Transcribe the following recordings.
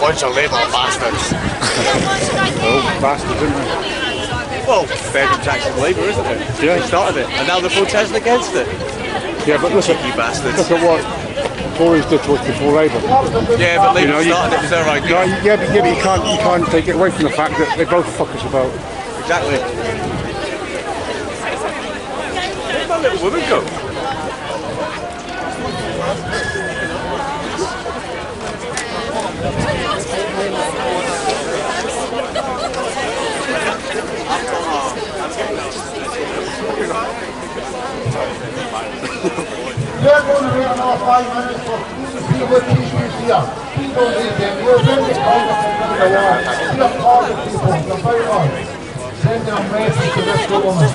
Bunch of Labour bastards. Oh, bastards, isn't it? Well, bedroom tax is Labour, isn't it? Yeah. They started it, and now they're protesting against it. Yeah, but listen, You bastards. look at what Tories did to us before Labour. Yeah, but Labour started it, it was their idea. Yeah, but you can't take it away from the fact that they both fuck us about. Exactly. Where'd that little woman go? We're going to wait another 5 minutes for people to issues here. Please don't leave them. We're very confident in the war. We are part of people. They're very on. Sending a message to this government.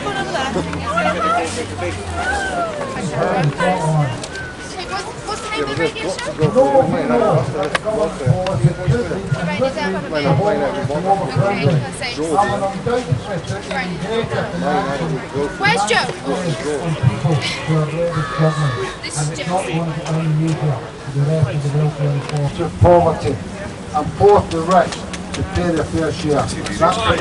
What's the name of the radio show? No, we know that the government policy is good. I'm an undoubted threat to greater financial. Where's Joe? This is Joe. Not going to only use here. The rest of the welfare reform. Poverty and force the rich to pay their fair share. That's what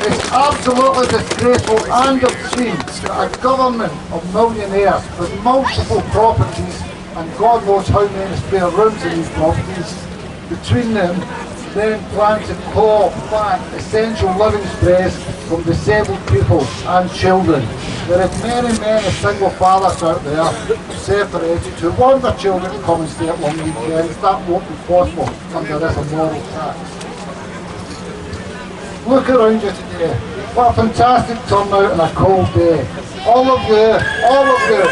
it's absolutely disgraceful and obscene that a government of millionaires with multiple properties and God knows how many spare rooms in these properties, between them then plan to claw back essential living space from disabled people and children. There are many single fathers out there, separated, who want their children to come and stay at long weekends. That won't be possible under this immoral tax. Look around you today. What a fantastic turnout on a cold day. All of you, every one of you.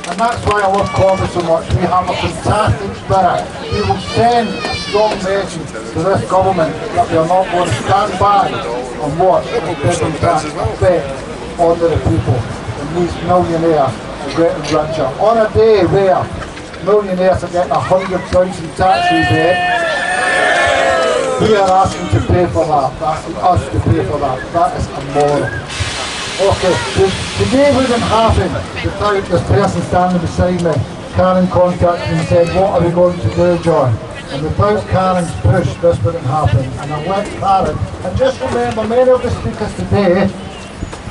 And that's why I love Corbys so much. We have a fantastic spirit. We will send a strong message to this government that we are not going to stand by and watch the bedroom tax effect on the people. And these millionaires are getting richer. On a day where millionaires are getting 100,000 tax rebate, we are asking to pay for that. That's us to pay for that. That is immoral. Okay, today wouldn't happen without this person standing beside me. Karen contacted me and said, what are we going to do, John? And without Karen's push, this wouldn't happen. And I went Karen, and just remember, many of the speakers today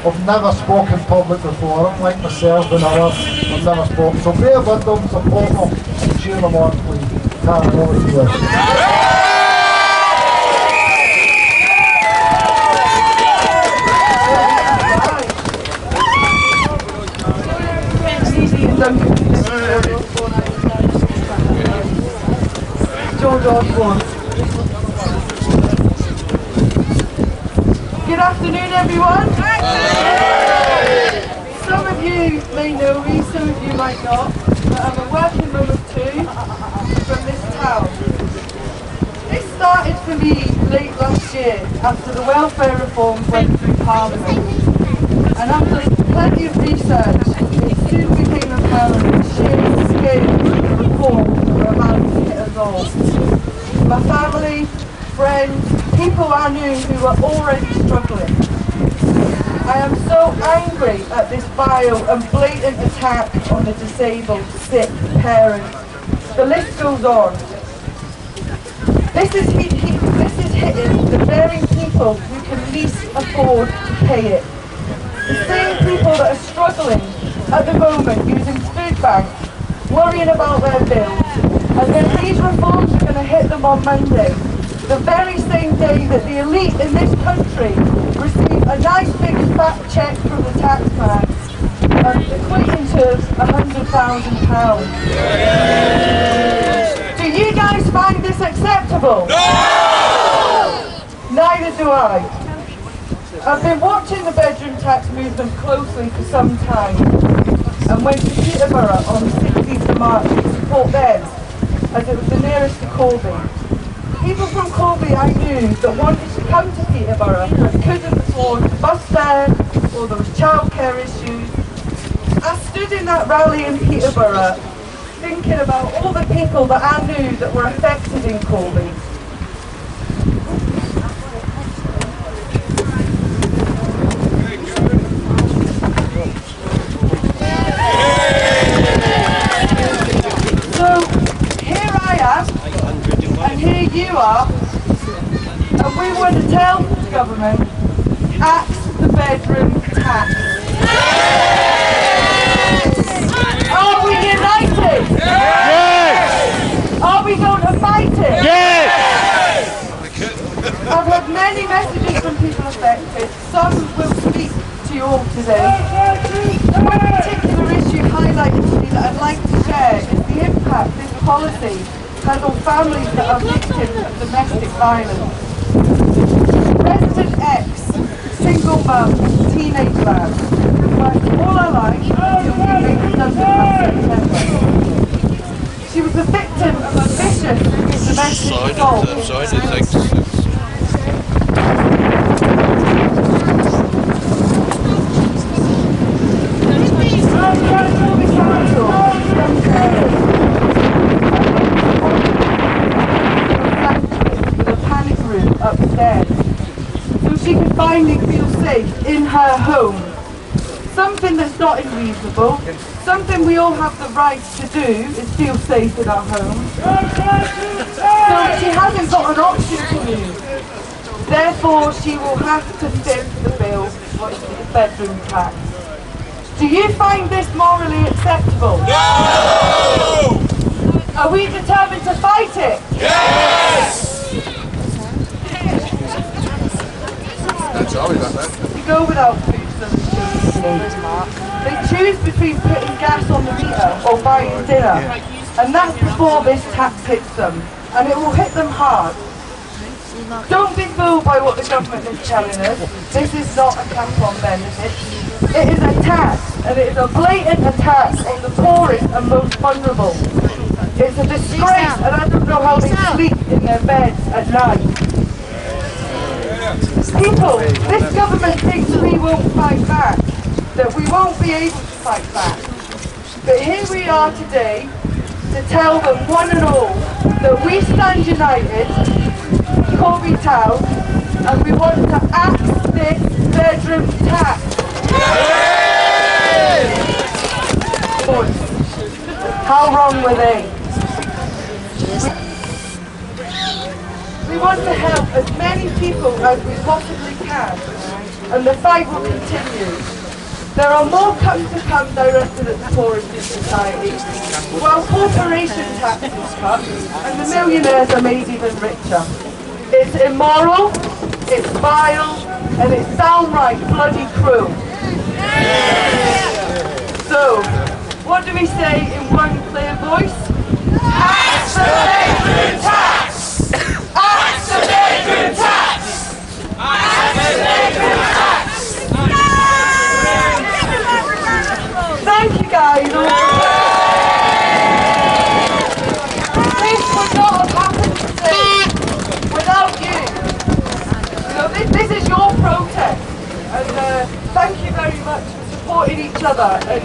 have never spoken public before, unlike myself and others, I've never spoken. So bear with them, support them, and cheer them on, please. Karen, over to you. Good afternoon, everyone. Some of you may know me, some of you might not, but I'm a working mum of two from this town. This started for me late last year after the welfare reforms went through Parliament. And after plenty of research, it soon became apparent the sheer scale of the reforms that were about to hit us all. My family, friends, people I knew who were already struggling. I am so angry at this vile and blatant attack on the disabled, sick, parents. The list goes on. This is hitting the very people who can least afford to pay it. The same people that are struggling at the moment using food banks, worrying about their bills, and then these reforms are going to hit them on Monday, the very same day that the elite in this country receive a nice big fat cheque from the taxman, equating to £100,000. Do you guys find this acceptable? No! Neither do I. I've been watching the bedroom tax movement closely for some time and went to Peterborough on the 16th of March to support them, as it was the nearest to Corbys. People from Corbys I knew that wanted to come to Peterborough but couldn't afford the bus fare or there was childcare issues. I stood in that rally in Peterborough thinking about all the people that I knew that were affected in Corbys. you are, and we want to tell the government, axe the bedroom tax. Are we united? Yes! Are we going to fight it? Yes! I've had many messages from people affected. Some will speak to you all today. One particular issue highlighted to me that I'd like to share is the impact this policy has on families that are victims of domestic violence. Resident X, single mum, teenage lad, worked all her life until she made redundant last September. She was a victim of a vicious domestic assault. Upstairs, so she can finally feel safe in her home. Something that's not unreasonable, something we all have the right to do is feel safe in our home. So she hasn't got an option to move. Therefore, she will have to fit the bill for the bedroom tax. Do you find this morally acceptable? No! Are we determined to fight it? Yes! To go without food so the children eat. They choose between putting gas on the meter or buying dinner, and that's before this tax hits them, and it will hit them hard. Don't be fooled by what the government is telling us. This is not a cap on benefits. It is a tax, and it is a blatant attack on the poorest and most vulnerable. It's a disgrace, and I don't know how they sleep in their beds at night. People, this government thinks we won't fight back, that we won't be able to fight back. But here we are today to tell them one and all that we stand united, Corby Town, and we want to axe this bedroom tax. How wrong were they? We want to help as many people as we possibly can, and the fight will continue. There are more cuts to come directed at the poorest in society, while corporation tax is cut and the millionaires are made even richer. It's immoral, it's vile, and it's downright bloody cruel. So, what do we say in one clear voice? Axe the bedroom tax! Axe the bedroom tax! Axe the bedroom tax! Thank you guys. This would not have happened today without you. You know, this is your protest, and thank you very much for supporting each other and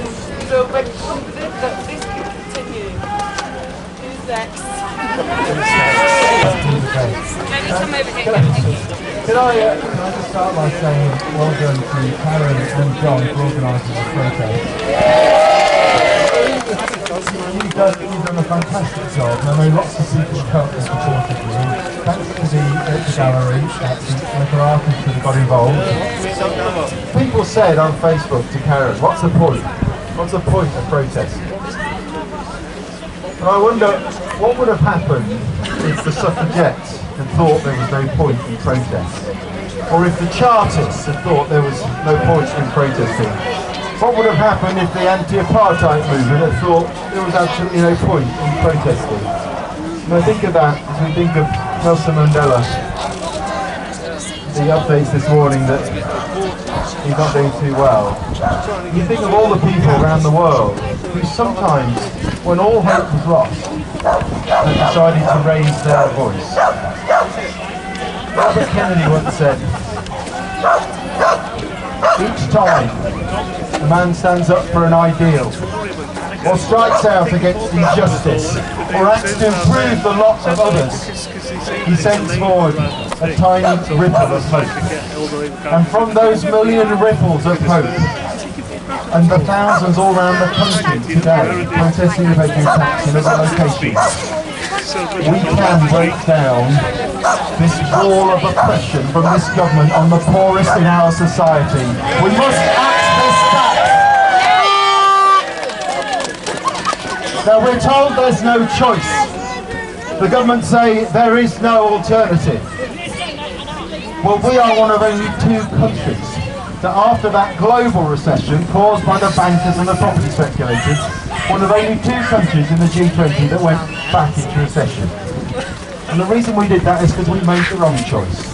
making confident that this can continue. Who's next? Can I just start by saying well done to Karen and John for organising the protest. You've done a fantastic job, and I know lots of people have helped and supported you. Thanks to the gallery, the local artists that got involved. People said on Facebook to Karen, what's the point? What's the point of protesting? And I wonder, what would have happened if the suffragettes had thought there was no point in protest? Or if the Chartists had thought there was no point in protesting? What would have happened if the anti-apartheid movement had thought there was absolutely no point in protesting? And I think of that as we think of Nelson Mandela, the updates this morning that he's not doing too well. You think of all the people around the world who sometimes, when all hope was lost, have decided to raise their voice. Robert Kennedy once said, each time a man stands up for an ideal, or strikes out against injustice, or acts to improve the lot of others, he sends forward a tiny ripple of hope. And from those million ripples of hope, and the thousands all around the country today protesting the bedroom tax in other locations, we can break down this wall of oppression from this government on the poorest in our society. We must act this tax. Now we're told there's no choice. The government say there is no alternative. Well, we are one of only 2 countries that after that global recession caused by the bankers and the property speculators, one of only 2 countries in the G20 that went back into recession. And the reason we did that is because we made the wrong choice.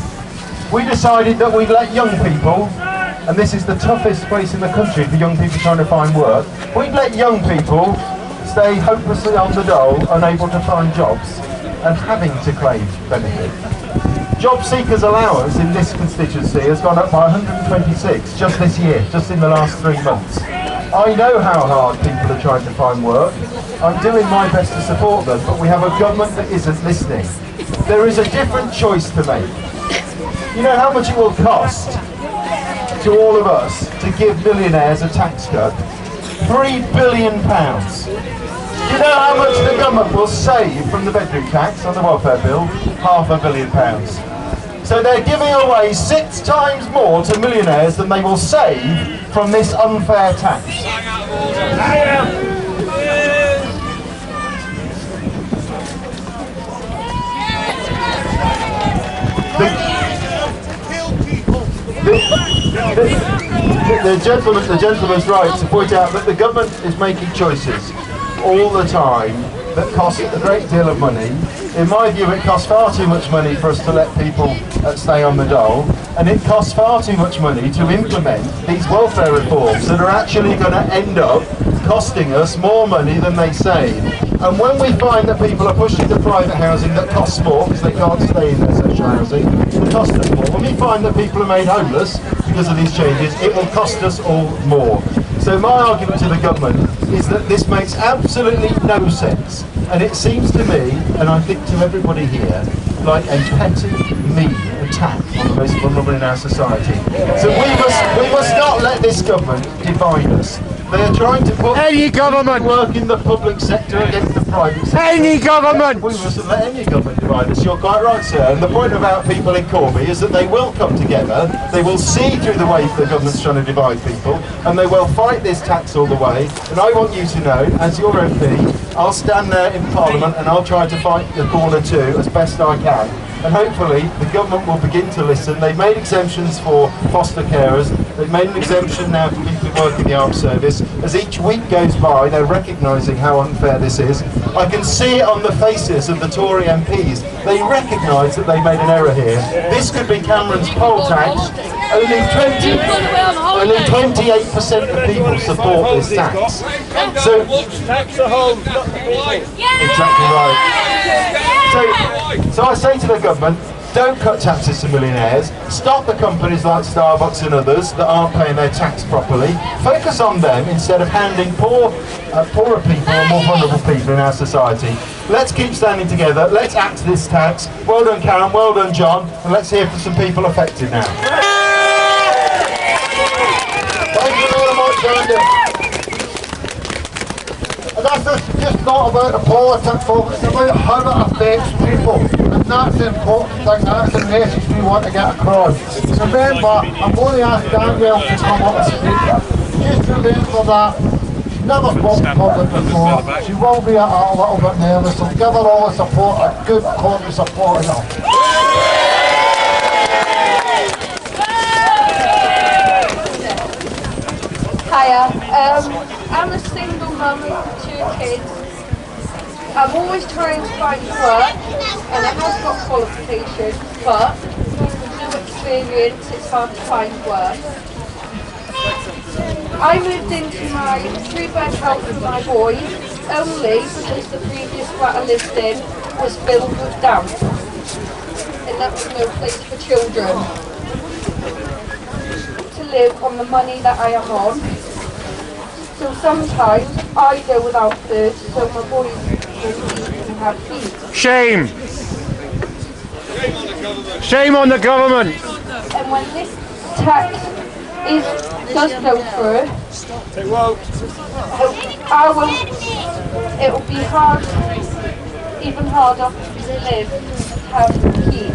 We decided that we'd let young people, and this is the toughest place in the country for young people trying to find work, we'd let young people stay hopelessly on the dole, unable to find jobs, and having to claim benefit. Job seekers allowance in this constituency has gone up by 126 just this year, just in the last 3 months. I know how hard people are trying to find work. I'm doing my best to support them, but we have a government that isn't listening. There is a different choice to make. You know how much it will cost to all of us to give millionaires a tax cut? £3 billion. Do you know how much the government will save from the bedroom tax on the welfare bill? £500 million. So they're giving away 6 times more to millionaires than they will save from this unfair tax. The gentleman's right to point out that the government is making choices all the time that cost a great deal of money. In my view, it costs far too much money for us to let people stay on the dole, and it costs far too much money to implement these welfare reforms that are actually going to end up costing us more money than they save. And when we find that people are pushing to private housing that costs more because they can't stay in their social housing, it will cost us more. When we find that people are made homeless because of these changes, it will cost us all more. So my argument to the government is that this makes absolutely no sense, and it seems to me, and I think to everybody here, like a petty, mean attack on the most vulnerable in our society. So we must not let this government divide us. They are trying to put Any government work in the public sector against the private sector. Any government! We mustn't let any government divide us. You're quite right, sir. And the point about people in Corby is that they will come together, they will see through the way the government's trying to divide people, and they will fight this tax all the way. And I want you to know, as your MP, I'll stand there in Parliament and I'll try to fight the corner too as best I can. And hopefully the government will begin to listen. They've made exemptions for foster carers. They've made an exemption now for people who work in the armed service. As each week goes by, they're recognising how unfair this is. I can see it on the faces of the Tory MPs. They recognise that they made an error here. This could be Cameron's poll tax. Only 28% of people support this tax. So, exactly right. So I say to the government, don't cut taxes to millionaires, stop the companies like Starbucks and others that aren't paying their tax properly, focus on them instead of handing poorer people and more vulnerable people in our society. Let's keep standing together, let's axe this tax. Well done Karen, well done John, and let's hear from some people affected now. Thank you very much, Andy. And that's just not about the politics, folks, it's about how it affects people. And that's the important thing, that's the message we want to get across. Remember, I'm going to ask Danielle to come up and speak. Just remember that she's never spoken public before. She will be a little bit nervous, so give her all the support, a good quality support enough. Hiya, I'm a single mum with 2 kids. I'm always trying to find work, and I have got qualifications, but with no experience, it's hard to find work. I moved into my 3-bed house with my boys only because the previous flat I lived in was filled with damp, and that was no place for children to live on the money that I am on. So sometimes I go without food, so my boys can have feed. Shame! Shame on the government! And when this tax does go through, it will be hard even harder to live and have to keep.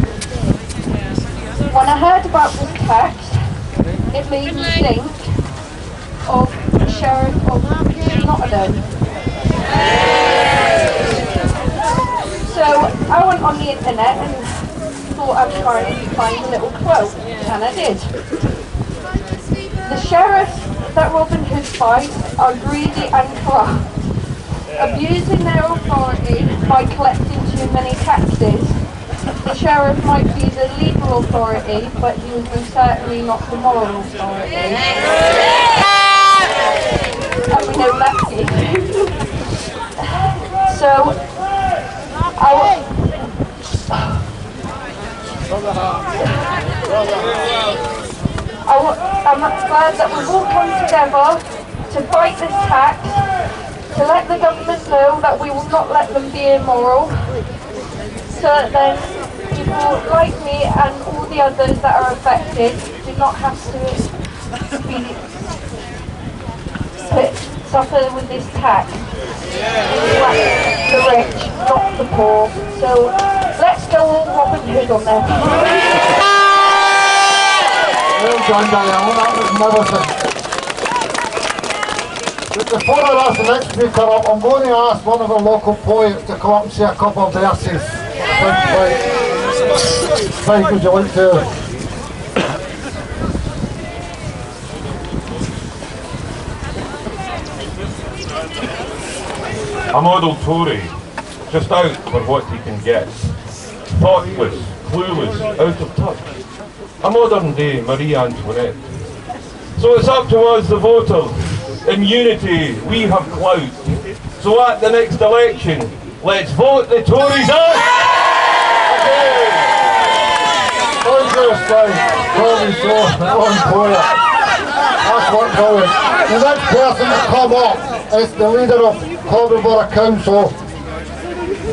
When I heard about this tax, it made me think of the Sheriff of Nottingham. So I went on the internet and thought I'd try and find a little quote, and I did. The sheriffs that Robin Hood fights are greedy and corrupt, abusing their authority by collecting too many taxes. The sheriff might be the legal authority, but he was most certainly not the moral authority. And we know that's it. So, I'm glad that we've all come together to fight this tax, to let the government know that we will not let them be immoral, so that then people like me and all the others that are affected do not have to suffer with this tax. The rich, not the poor. So let's go all Robin Hood on there. Well done, Diane. That was magnificent. But before I ask the next speaker up, I'm going to ask one of our local poets to come up and say a couple of verses. Mike, would you like to? A model Tory, just out for what he can get. Thoughtless, clueless, out of touch. A modern day Marie Antoinette. So it's up to us, the voters. In unity, we have clout. So at the next election, let's vote the Tories out! Corbys, one poet. That's what going. The next person to come up is the leader of Corbys Borough Council.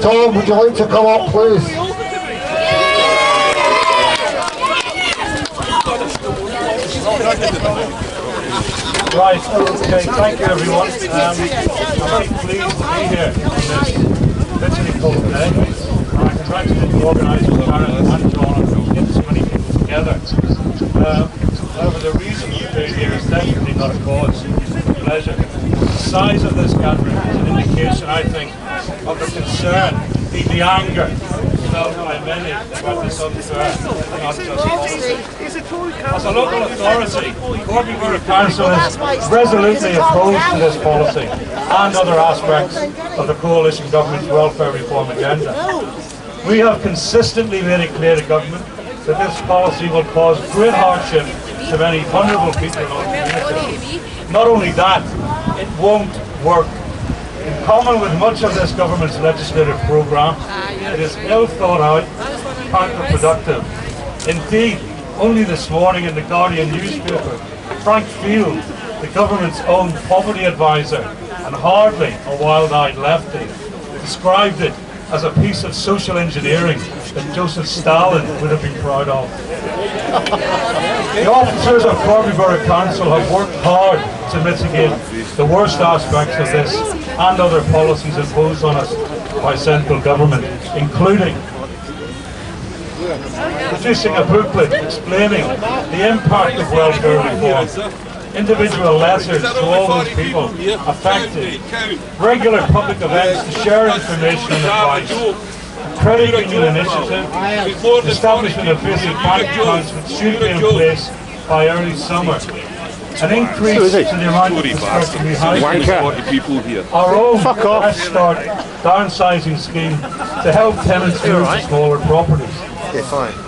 Tom, would you like to come up, please? Right, okay, thank you everyone. I'm very pleased to be here on this literally cold day. I congratulate the organisers, Karen and John, for getting so many people together. However, the reason to be here is definitely not a cause of pleasure. The size of this gathering is an indication, I think, of the concern, the anger felt by many about this unfair and unjust policy. As a local authority, Corbys Borough Council is resolutely opposed to this policy and other aspects of the coalition government's welfare reform agenda. We have consistently made it clear to government that this policy will cause great hardship to many vulnerable people in our community. Not only that, it won't work. In common with much of this government's legislative programme, it is ill thought out, counterproductive. Indeed, only this morning in the Guardian newspaper, Frank Field, the government's own poverty advisor and hardly a wild-eyed lefty, described it as a piece of social engineering that Joseph Stalin would have been proud of. The officers of Corbys Borough Council have worked hard to mitigate the worst aspects of this and other policies imposed on us by central government, including producing a booklet explaining the impact of welfare reform, individual letters to all those people affected, regular public events to share information and advice, credit union initiative, establishment of basic bank accounts which should be in place by early summer, an increase to the amount of discretionary housing, our own Fresh Start downsizing scheme to help tenants move to smaller properties.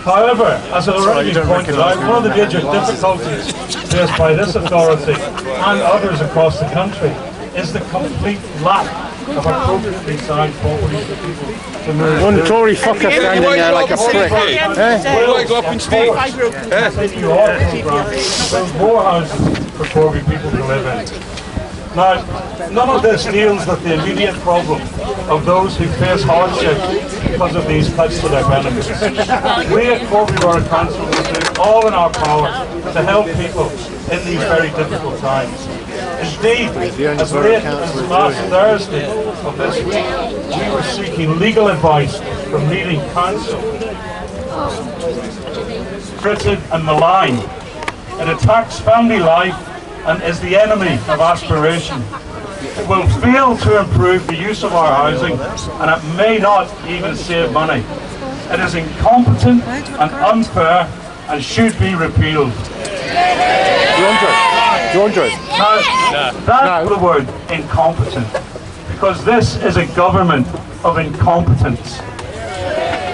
However, as has already been pointed out, one of the major difficulties faced by this authority and others across the country is the complete lack of appropriately sized properties for people to move. One Tory fucker standing there like a prick. Go up and speak. Build more houses for Corbys people to live in. Now, none of this deals with the immediate problem of those who face hardship because of these cuts to their benefits. We at Corbys Borough Council will do all in our power to help people in these very difficult times. Indeed, as late as last Thursday of this week, we were seeking legal advice from leading counsel. Treated and maligned. It attacks family life and is the enemy of aspiration. It will fail to improve the use of our housing, and it may not even save money. It is incompetent and unfair and should be repealed. Now, that's the word incompetent, because this is a government of incompetence.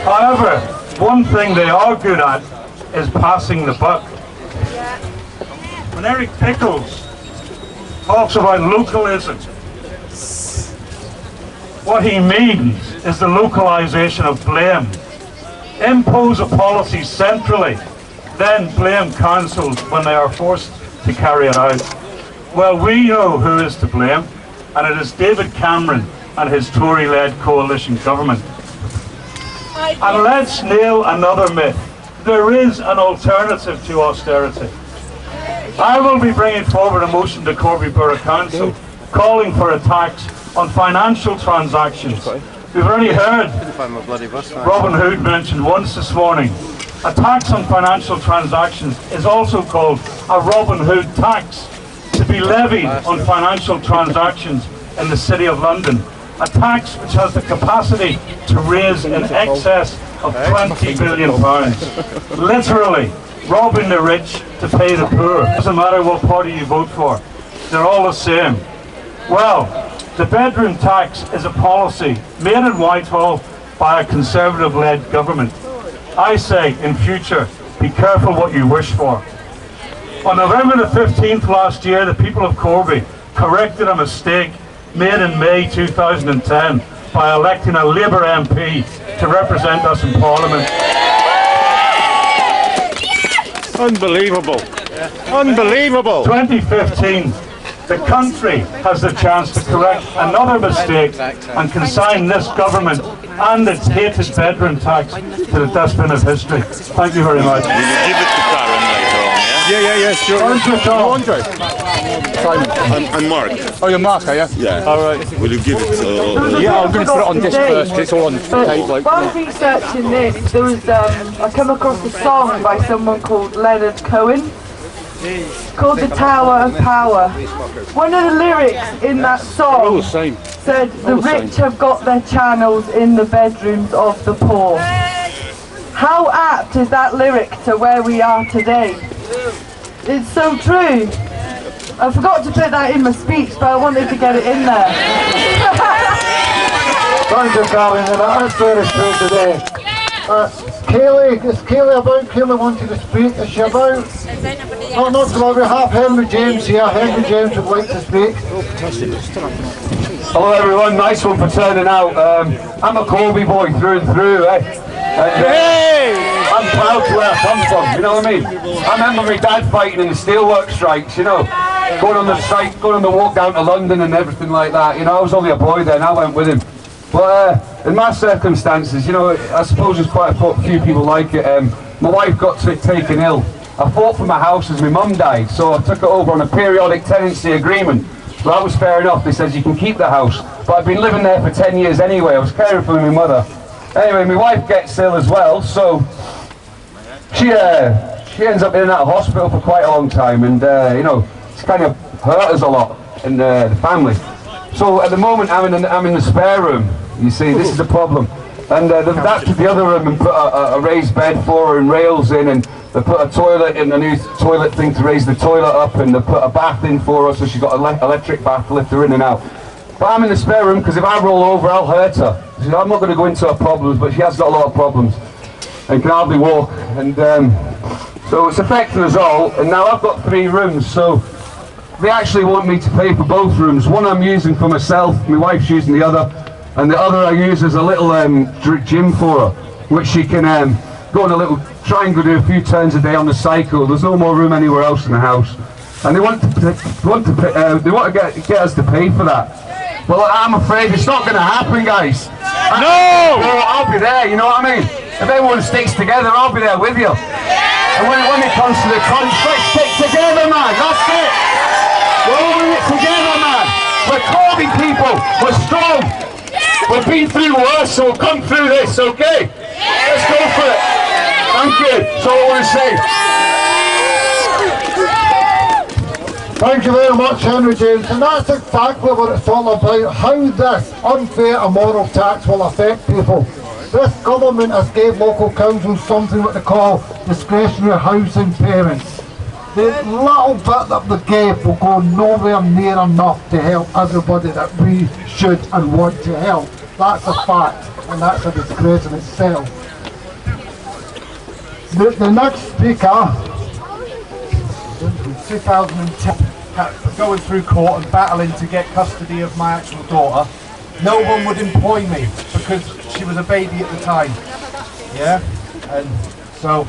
However, one thing they are good at is passing the buck. When Eric Pickles talks about localism, what he means is the localization of blame. Impose a policy centrally, then blame councils when they are forced to carry it out. Well, we know who is to blame, and it is David Cameron and his Tory-led coalition government. And let's nail another myth. There is an alternative to austerity. I will be bringing forward a motion to Corbys Borough Council calling for a tax on financial transactions. We've already heard Robin Hood mentioned once this morning. A tax on financial transactions is also called a Robin Hood tax, to be levied on financial transactions in the City of London. A tax which has the capacity to raise in excess of £20 billion. Literally, robbing the rich to pay the poor. Doesn't matter what party you vote for, they're all the same. Well, the bedroom tax is a policy made in Whitehall by a Conservative-led government. I say, in future, be careful what you wish for. On November the 15th last year, the people of Corby corrected a mistake made in May 2010 by electing a Labour MP to represent us in Parliament. Unbelievable. Unbelievable. 2015, the country has the chance to correct another mistake and consign this government and its hated bedroom tax to the dustbin of history. Thank you very much. Will you give it to Karen later on, yeah? Yeah, sure. Andre. Simon. And Mark. Oh, you're Mark, are you? Yeah. All right. Will you give it? Yeah, I'm going to put it on disc first, 'cause it's all on tape. Like, While researching this, there was I come across a song by someone called Leonard Cohen called "The Tower of Power." One of the lyrics in that all the song same. said, "The rich have got their channels in the bedrooms of the poor." How apt is that lyric to where we are today? It's so true. I forgot to put that in my speech, but I wanted to get it in there. Thank you, Colin, and that's very true today. Kaylee, is Kaylee about? Kaylee wanted to speak. Is she about? Not till we have Henry James here. Henry James would like to speak. Hello everyone, nice one for turning out. I'm a Corby boy through and through, I'm proud to where I come from, you know what I mean? I remember my dad fighting in the steelwork strikes, you know, going on the strike, going on the walk down to London and everything like that. You know, I was only a boy then, I went with him. But in my circumstances, you know, I suppose there's quite a few people like it. My wife got taken ill. I fought for my house as my mum died, so I took it over on a periodic tenancy agreement. Well, that was fair enough. They said you can keep the house, but I've been living there for 10 years anyway. I was caring for my mother. Anyway, my wife gets ill as well, so she ends up in and out of hospital for quite a long time, and you know, it's kind of hurt us a lot in the family. So at the moment, I'm in the spare room. You see, this is the problem, and that's the other room, and put a raised bed for her and rails in, and they put a toilet in, a new toilet thing to raise the toilet up, and they put a bath in for her, so she's got an electric bath to lift her in and out. But I'm in the spare room because if I roll over, I'll hurt her. You know, I'm not going to go into her problems, but she has got a lot of problems and can hardly walk, and so it's affecting us all. And now I've got 3 rooms, so they actually want me to pay for both rooms. One I'm using for myself, my wife's using the other, and the other I use as a little gym for her, which she can go on a little, try and go do a few turns a day on the cycle. There's no more room anywhere else in the house, and they want to get us to pay for that. Well, I'm afraid it's not going to happen, guys. No! I'll be there, you know what I mean? If everyone sticks together, I'll be there with you. And when it comes to the crunch, let's stick together, man, that's it! We're all in it together, man. We're Corby people. We're strong. We've been through worse, so come through this, okay? Let's go for it. Thank you. That's all I want to say. Thank you very much, Henry James. And that's exactly what it's all about, how this unfair immoral tax will affect people. This government has gave local councils something what they call discretionary housing payments. The little bit that they gave will go nowhere near enough to help everybody that we should and want to help. That's a fact, and that's a disgrace in itself. The next speaker, 2010, going through court and battling to get custody of my actual daughter. No one would employ me because she was a baby at the time. Yeah, and so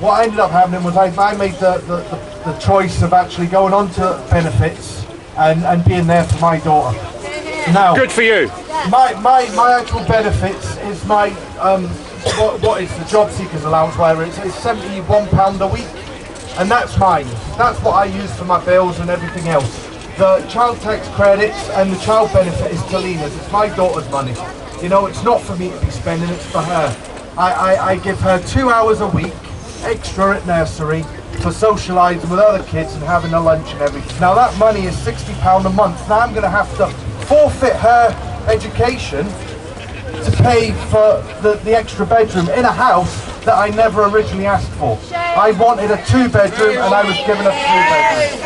what ended up happening was I made the choice of actually going on to benefits and being there for my daughter. Now, Good for you. my actual benefits is my what is the job seekers allowance, where it's £71 a week, and that's mine. That's what I use for my bills and everything else. The child tax credits and the child benefit is Talina's. It's my daughter's money. You know, it's not for me to be spending, it's for her. I give her 2 hours a week extra at nursery for socialising with other kids and having a lunch and everything. Now that money is £60 a month. Now I'm going to have to forfeit her education to pay for the extra bedroom in a house that I never originally asked for. I wanted a 2-bedroom and I was given a 3-bedroom.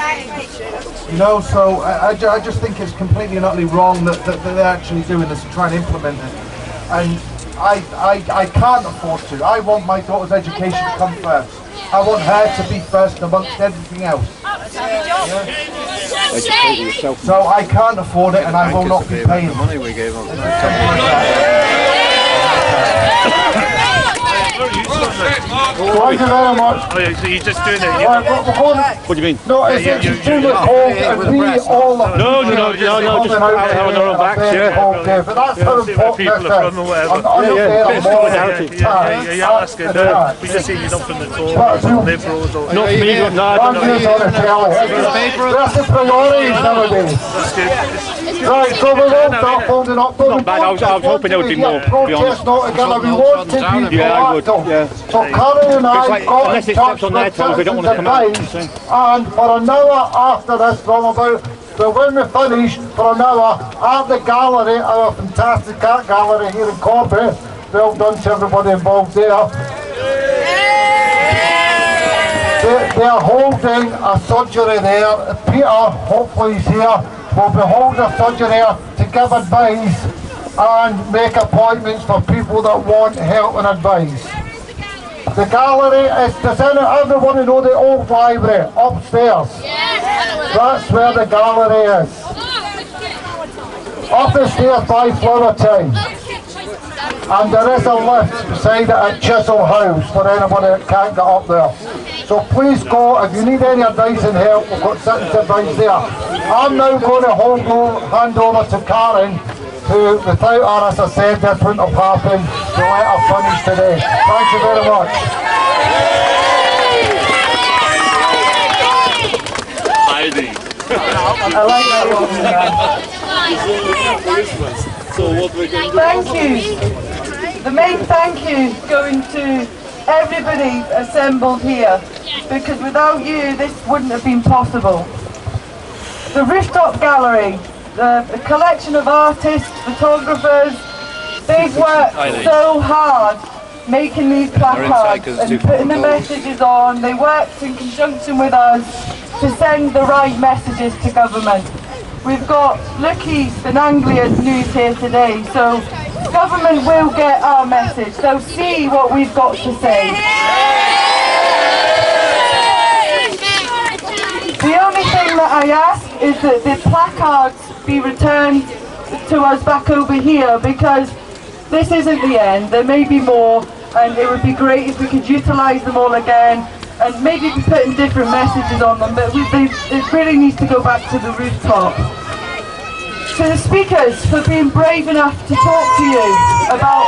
You know, so I just think it's completely and utterly wrong that they're actually doing this and trying to implement it. And I can't afford to. I want my daughter's education to come first. I want her to be first amongst everything else. Yeah? So I can't afford it and I will not be paying. The money we gave them. thank you very much. Oh, yeah, so you're just doing it. Right, What do you mean? no, it's extremely cold and we all No, just out on their own backs, yeah. Okay, but that's how important people this are is. from or whatever. And unfair Bit of moral solidarity. tax, Yeah, asking. that's the tax. We just see you're not from the Tories That's or you. Liberals or... Not for me, no, I don't know. Thank you, on the telly. That's the priorities nowadays. That's good. Right, so we won't start holding up. Not bad, I was hoping there would be more, to be honest. Protest not together, we want to be Yeah, I would, proactive. yeah. So Karen and I like, got unless in it touch steps on their with toes, they don't want to come Citizens out. Advice, and for an hour after this, from about, so when we finish, for an hour, at the gallery, our fantastic art gallery here in Corbys, well done to everybody involved there. They are holding a surgery there. Peter, hopefully he's here, will be holding a surgery there to give advice and make appointments for people that want help and advice. The gallery is, does everyone know the old library upstairs? That's where the gallery is. Up the stairs by Flower Time. And there is a lift beside it at Chisel House for anybody that can't get up there. So please go, if you need any advice and help, we've got Citizens Advice there. I'm now going to hand over to Karen, who, without her, as I said, this wouldn't have happened, to let her finish today. Thank you very much. I like that one. Thank you. The main thank you is going to everybody assembled here, because without you this wouldn't have been possible. The Rooftop Gallery, the collection of artists, photographers, they've worked so hard making these placards and putting the messages on. They worked in conjunction with us to send the right messages to government. We've got Lucky's and Anglia's news here today, so government will get our message. So see what we've got to say. The only thing that I ask is that the placards be returned to us back over here, because this isn't the end. There may be more, and it would be great if we could utilise them all again and maybe be putting different messages on them, but it really needs to go back to the rooftop. To the speakers for being brave enough to talk to you about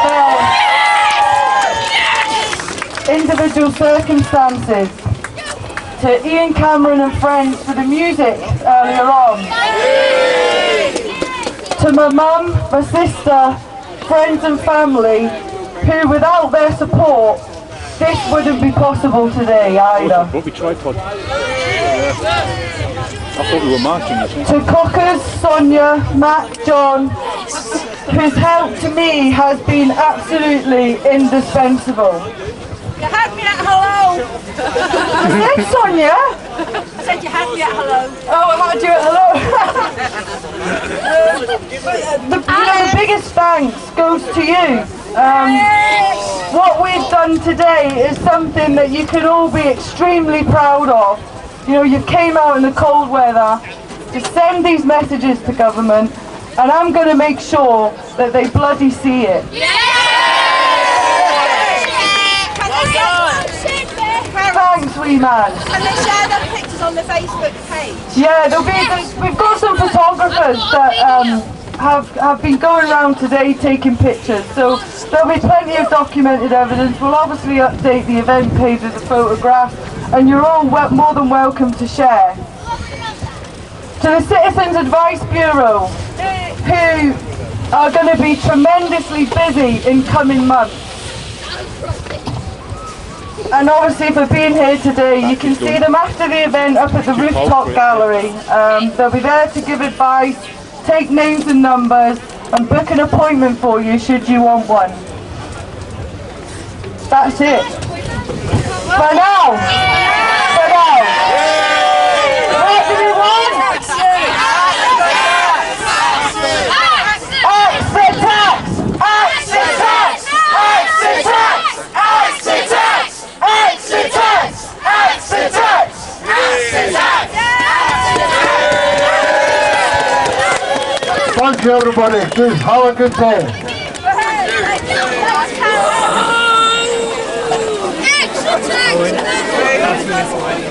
their individual circumstances. to Ian Cameron and friends for the music earlier on. To my mum, my sister, friends and family, who without their support, this wouldn't be possible today either. Won't be tripod. I thought we were marching, you see. To Cockers, Sonia, Matt, John, whose help to me has been absolutely indispensable. You had me at hello. Yes, Sonia? I said you had me at hello. Oh, I had you at hello. The biggest thanks goes to you. What we've done today is something that you can all be extremely proud of. You know, you came out in the cold weather to send these messages to government, and I'm going to make sure that they bloody see it. Thanks, wee man. Can they share their pictures on the Facebook page? Yeah, we've got some photographers that have been going around today taking pictures, so there'll be plenty of documented evidence. We'll obviously update the event page with the photographs, and you're all more than welcome to share. To the Citizens Advice Bureau, who are going to be tremendously busy in coming months. And obviously for being here today, you can see them after the event up at the rooftop gallery. They'll be there to give advice, take names and numbers, and book an appointment for you should you want one. That's it. For now. For now. What do we want? Exit tax! Exit tax! Exit tax! Exit tax! Exit tax! Exit tax! Exit tax! Thank you, everybody. Please have a good day. Exit tax!